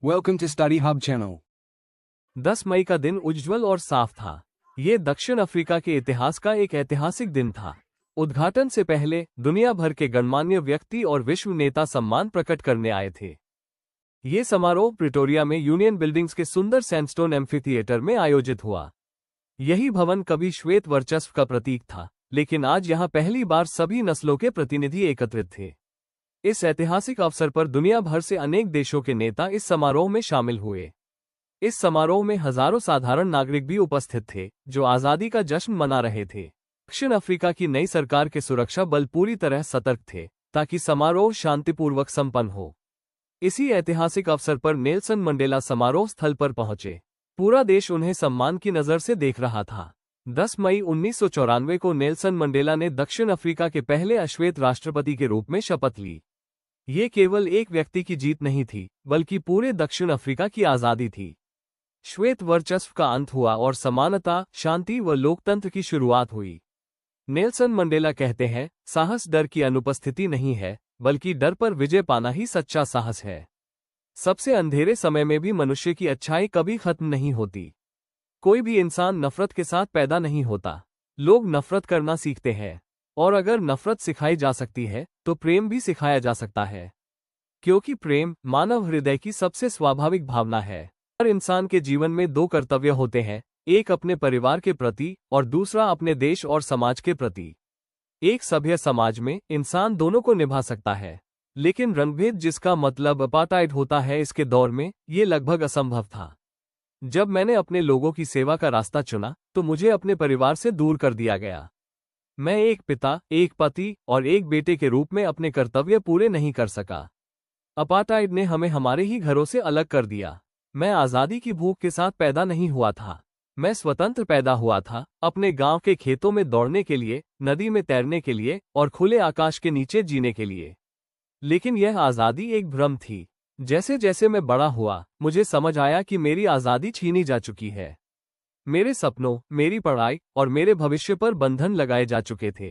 Welcome to Study Hub channel. 10 मई का दिन उज्ज्वल और साफ था। ये दक्षिण अफ्रीका के इतिहास का एक ऐतिहासिक दिन था। उद्घाटन से पहले दुनिया भर के गणमान्य व्यक्ति और विश्व नेता सम्मान प्रकट करने आए थे। ये समारोह प्रिटोरिया में यूनियन बिल्डिंग्स के सुंदर सैंडस्टोन एम्फीथिएटर में आयोजित हुआ। यही भवन कभी श्वेत वर्चस्व का प्रतीक था, लेकिन आज यहाँ पहली बार सभी नस्लों के प्रतिनिधि एकत्रित थे। इस ऐतिहासिक अवसर पर दुनिया भर से अनेक देशों के नेता इस समारोह में शामिल हुए। इस समारोह में हजारों साधारण नागरिक भी उपस्थित थे, जो आजादी का जश्न मना रहे थे। दक्षिण अफ्रीका की नई सरकार के सुरक्षा बल पूरी तरह सतर्क थे, ताकि समारोह शांतिपूर्वक संपन्न हो। इसी ऐतिहासिक अवसर पर नेल्सन मंडेला समारोह स्थल पर पहुंचे। पूरा देश उन्हें सम्मान की नजर से देख रहा था। 10 मई 1994 को नेल्सन मंडेला ने दक्षिण अफ्रीका के पहले अश्वेत राष्ट्रपति के रूप में शपथ ली। ये केवल एक व्यक्ति की जीत नहीं थी, बल्कि पूरे दक्षिण अफ्रीका की आजादी थी। श्वेत वर्चस्व का अंत हुआ और समानता, शांति व लोकतंत्र की शुरुआत हुई। नेल्सन मंडेला कहते हैं, साहस डर की अनुपस्थिति नहीं है, बल्कि डर पर विजय पाना ही सच्चा साहस है। सबसे अंधेरे समय में भी मनुष्य की अच्छाई कभी खत्म नहीं होती। कोई भी इंसान नफरत के साथ पैदा नहीं होता। लोग नफरत करना सीखते हैं, और अगर नफरत सिखाई जा सकती है, तो प्रेम भी सिखाया जा सकता है। क्योंकि प्रेम मानव हृदय की सबसे स्वाभाविक भावना है। हर इंसान के जीवन में दो कर्तव्य होते हैं, एक अपने परिवार के प्रति और दूसरा अपने देश और समाज के प्रति। एक सभ्य समाज में इंसान दोनों को निभा सकता है, लेकिन रंगभेद जिसका मतलब अपार्टाइड होता है, इसके दौर में ये लगभग असंभव था। जब मैंने अपने लोगों की सेवा का रास्ता चुना, तो मुझे अपने परिवार से दूर कर दिया गया। मैं एक पिता, एक पति और एक बेटे के रूप में अपने कर्तव्य पूरे नहीं कर सका। अपार्टाइड ने हमें हमारे ही घरों से अलग कर दिया। मैं आज़ादी की भूख के साथ पैदा नहीं हुआ था। मैं स्वतंत्र पैदा हुआ था, अपने गांव के खेतों में दौड़ने के लिए, नदी में तैरने के लिए और खुले आकाश के नीचे जीने के लिए। लेकिन यह आज़ादी एक भ्रम थी। जैसे जैसे मैं बड़ा हुआ, मुझे समझ आया कि मेरी आज़ादी छीनी जा चुकी है। मेरे सपनों, मेरी पढ़ाई और मेरे भविष्य पर बंधन लगाए जा चुके थे।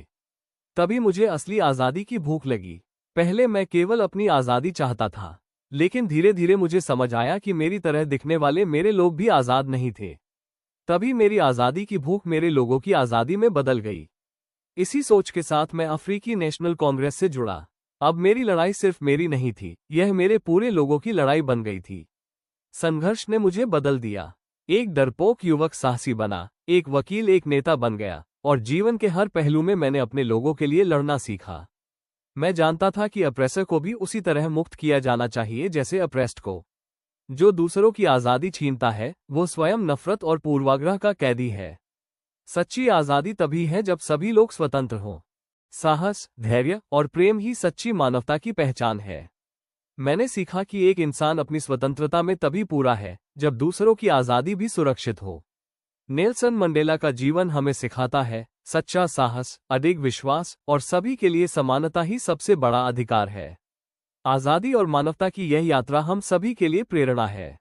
तभी मुझे असली आज़ादी की भूख लगी। पहले मैं केवल अपनी आज़ादी चाहता था, लेकिन धीरे धीरे मुझे समझ आया कि मेरी तरह दिखने वाले मेरे लोग भी आज़ाद नहीं थे। तभी मेरी आज़ादी की भूख मेरे लोगों की आज़ादी में बदल गई। इसी सोच के साथ मैं अफ्रीकी नेशनल कांग्रेस से जुड़ा। अब मेरी लड़ाई सिर्फ मेरी नहीं थी, यह मेरे पूरे लोगों की लड़ाई बन गई थी। संघर्ष ने मुझे बदल दिया। एक डरपोक युवक साहसी बना, एक वकील एक नेता बन गया, और जीवन के हर पहलू में मैंने अपने लोगों के लिए लड़ना सीखा। मैं जानता था कि अप्रेसर को भी उसी तरह मुक्त किया जाना चाहिए जैसे अप्रेस्ड को। जो दूसरों की आज़ादी छीनता है, वो स्वयं नफरत और पूर्वाग्रह का कैदी है। सच्ची आज़ादी तभी है जब सभी लोग स्वतंत्र हों। साहस, धैर्य और प्रेम ही सच्ची मानवता की पहचान है। मैंने सीखा कि एक इंसान अपनी स्वतंत्रता में तभी पूरा है, जब दूसरों की आज़ादी भी सुरक्षित हो। नेल्सन मंडेला का जीवन हमें सिखाता है, सच्चा साहस, अडिग विश्वास और सभी के लिए समानता ही सबसे बड़ा अधिकार है। आज़ादी और मानवता की यह यात्रा हम सभी के लिए प्रेरणा है।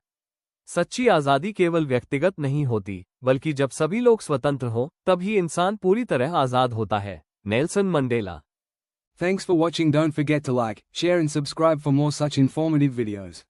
सच्ची आज़ादी केवल व्यक्तिगत नहीं होती, बल्कि जब सभी लोग स्वतंत्र हों, तभी इंसान पूरी तरह आज़ाद होता है। Nelson Mandela. Thanks for watching. Don't forget to like, share and subscribe for more such informative videos.